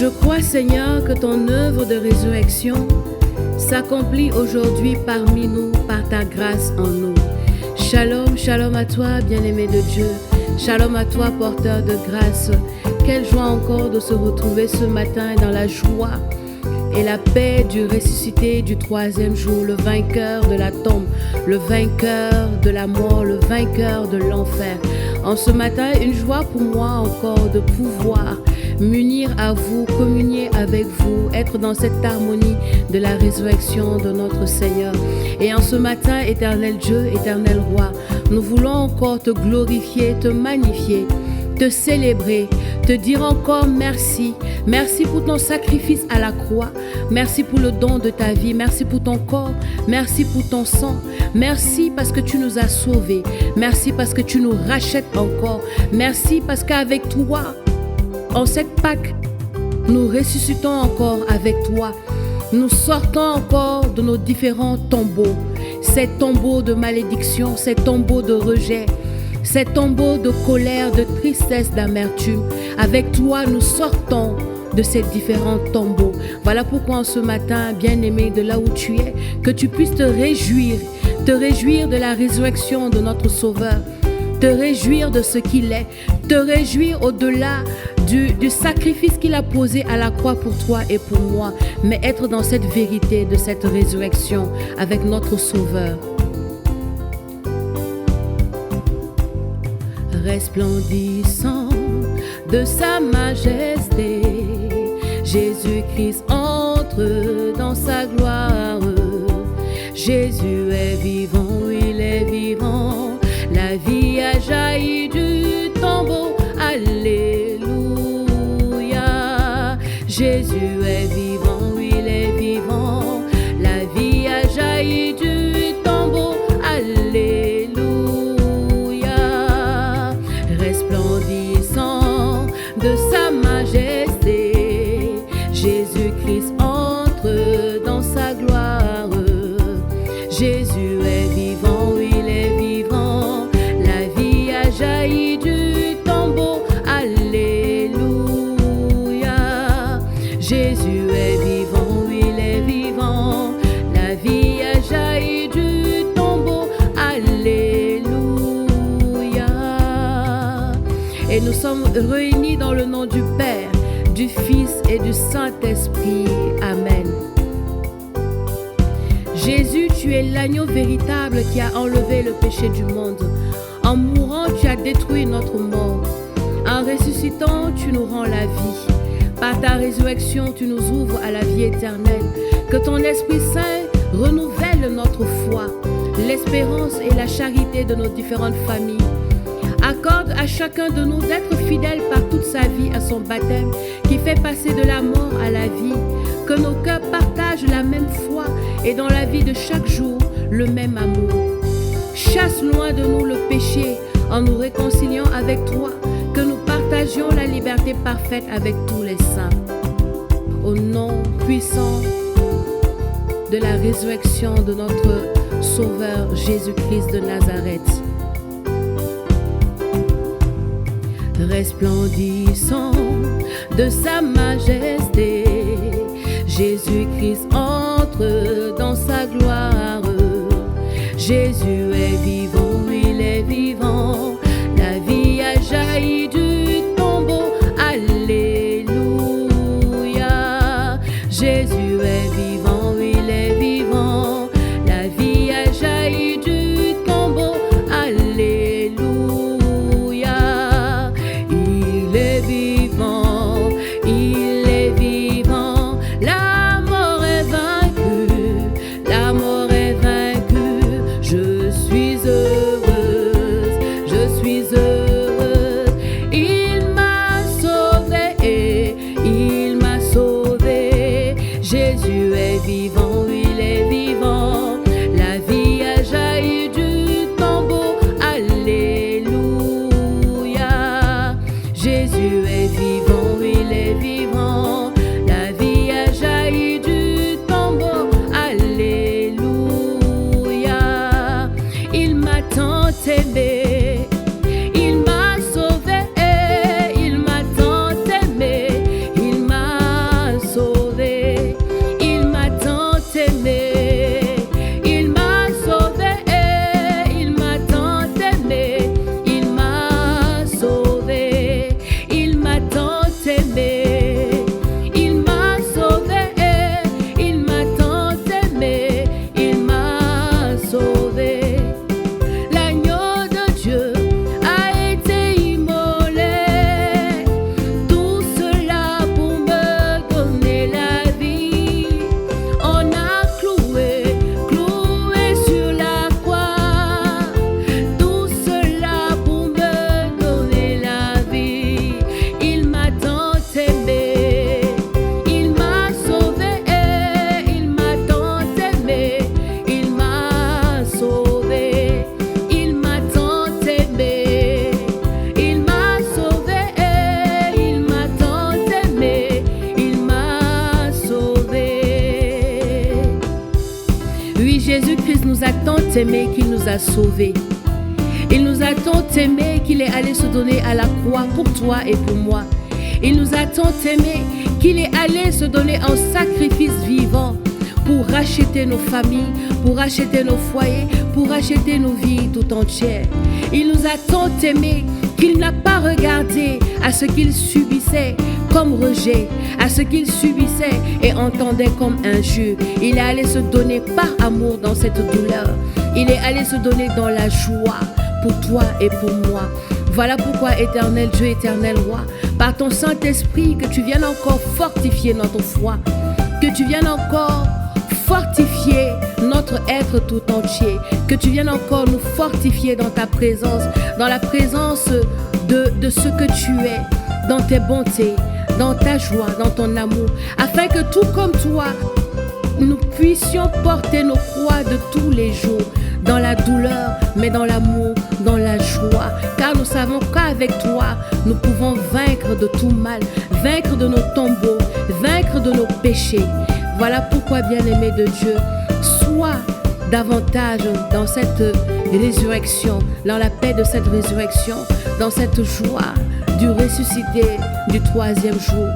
Je crois, Seigneur, que ton œuvre de résurrection s'accomplit aujourd'hui parmi nous par ta grâce en nous. Shalom, shalom à toi, bien-aimé de Dieu. Shalom à toi, porteur de grâce. Quelle joie encore de se retrouver ce matin dans la joie et la paix du ressuscité du troisième jour, le vainqueur de la tombe, le vainqueur de la mort, le vainqueur de l'enfer. En ce matin, une joie pour moi encore de pouvoir m'unir à vous, communier avec vous, être dans cette harmonie de la résurrection de notre Seigneur. Et en ce matin, éternel Dieu, éternel Roi, nous voulons encore te glorifier, te magnifier, te célébrer, te dire encore merci. Merci pour ton sacrifice à la croix. Merci pour le don de ta vie. Merci pour ton corps. Merci pour ton sang. Merci parce que tu nous as sauvés. Merci parce que tu nous rachètes encore. Merci parce qu'avec toi, en cette Pâque, nous ressuscitons encore avec toi. Nous sortons encore de nos différents tombeaux. Ces tombeaux de malédiction, ces tombeaux de rejet, ces tombeaux de colère, de tristesse, d'amertume. Avec toi, nous sortons de ces différents tombeaux. Voilà pourquoi en ce matin, bien-aimé, de là où tu es, que tu puisses te réjouir de la résurrection de notre Sauveur, te réjouir de ce qu'il est, te réjouir au-delà du sacrifice qu'il a posé à la croix pour toi et pour moi, mais être dans cette vérité de cette résurrection avec notre Sauveur. Resplendissant de sa majesté, Jésus-Christ entre dans sa gloire. Jésus est vivant, il est vivant, la vie a jailli du tombeau, alléluia. Jésus est vivant, il est vivant, la vie a jailli du tombeau, alléluia. Resplendissant de sa majesté, Jésus-Christ entre dans sa gloire. Jésus est vivant, il est vivant, la vie a jailli du tombeau, alléluia. Jésus est vivant, il est vivant, la vie a jailli du tombeau, alléluia. Et nous sommes réunis dans le nom du Père, du Fils et du Saint-Esprit. Amen. Jésus, tu es l'agneau véritable qui a enlevé le péché du monde. En mourant, tu as détruit notre mort. En ressuscitant, tu nous rends la vie. Par ta résurrection, tu nous ouvres à la vie éternelle. Que ton Esprit Saint renouvelle notre foi, l'espérance et la charité de nos différentes familles. Accorde à chacun de nous d'être fidèle par toute sa vie à son baptême qui fait passer de la mort à la vie. Que nos cœurs partagent la même foi et dans la vie de chaque jour, le même amour. Chasse loin de nous le péché en nous réconciliant avec toi. Que nous partagions la liberté parfaite avec tous les saints. Au nom puissant de la résurrection de notre Sauveur Jésus-Christ de Nazareth. Resplendissant de sa majesté, Jésus-Christ entre dans sa gloire. Jésus est vivant, il est vivant, la vie a jailli du tombeau, alléluia. Jésus est vivant, il est vivant, la vie a jailli du tombeau, alléluia. Il est vivant, il est vivant, la mort est vaincue, la mort est vaincue. Je suis heureuse, je suis heureuse. Il m'a sauvée, il m'a sauvée. Jésus est vivant, il est vivant, la vie a jailli du tombeau, alléluia. Jésus est vivant, il est vivant, la vie a jailli du tombeau, alléluia. Il m'a tant aimé, il m'a sauvé, il m'a tant aimé, il m'a aimé qu'il nous a sauvés. Il nous a tant aimé qu'il est allé se donner à la croix pour toi et pour moi. Il nous a tant aimé qu'il est allé se donner en sacrifice vivant pour racheter nos familles, pour racheter nos foyers, pour racheter nos vies tout entières. Il nous a tant aimé qu'il n'a pas regardé à ce qu'il subissait comme rejet, à ce qu'il subissait et entendait comme injure. Il est allé se donner par amour dans cette douleur. Il est allé se donner dans la joie pour toi et pour moi. Voilà pourquoi, éternel Dieu, éternel roi, par ton Saint-Esprit, que tu viennes encore fortifier notre foi, que tu viennes encore fortifier notre être tout entier, que tu viennes encore nous fortifier dans ta présence, dans la présence de ce que tu es, dans tes bontés, dans ta joie, dans ton amour, afin que tout comme toi, nous puissions porter nos croix de tous les jours, dans la douleur, mais dans l'amour, dans la joie. Car nous savons qu'avec toi, nous pouvons vaincre de tout mal, vaincre de nos tombeaux, vaincre de nos péchés. Voilà pourquoi, bien-aimé de Dieu, sois davantage dans cette résurrection, dans la paix de cette résurrection, dans cette joie du ressuscité du troisième jour.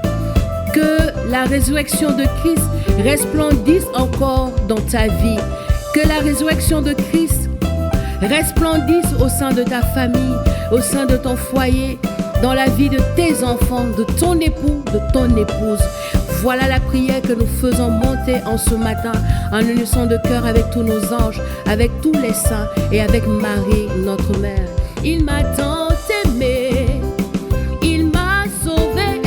Que la résurrection de Christ resplendisse encore dans ta vie. Que la résurrection de Christ resplendisse au sein de ta famille, au sein de ton foyer, dans la vie de tes enfants, de ton époux, de ton épouse. Voilà la prière que nous faisons monter en ce matin, en unisson de cœur avec tous nos anges, avec tous les saints et avec Marie, notre mère. Il m'a tant aimé, il m'a sauvé,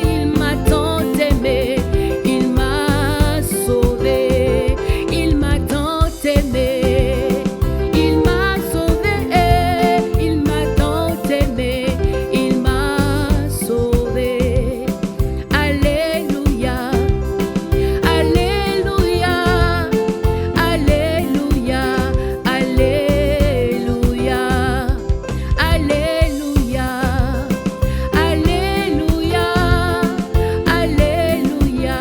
il m'a tant aimé, il m'a sauvé, il m'a tant aimé, il m'a sauvé, il m'a tant aimé, il m'a sauvé. Alléluia, Alléluia, Alléluia, Alléluia, Alléluia, Alléluia, Alléluia,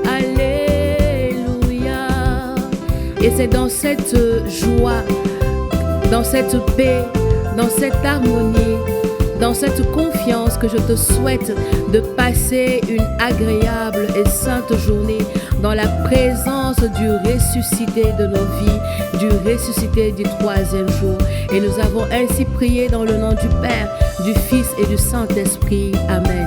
Alléluia. Et c'est dans cette joie, dans cette paix, dans cette harmonie, dans cette confiance que je te souhaite de passer une agréable et sainte journée dans la présence du ressuscité de nos vies, du ressuscité du troisième jour. Et nous avons ainsi prié dans le nom du Père, du Fils et du Saint-Esprit. Amen.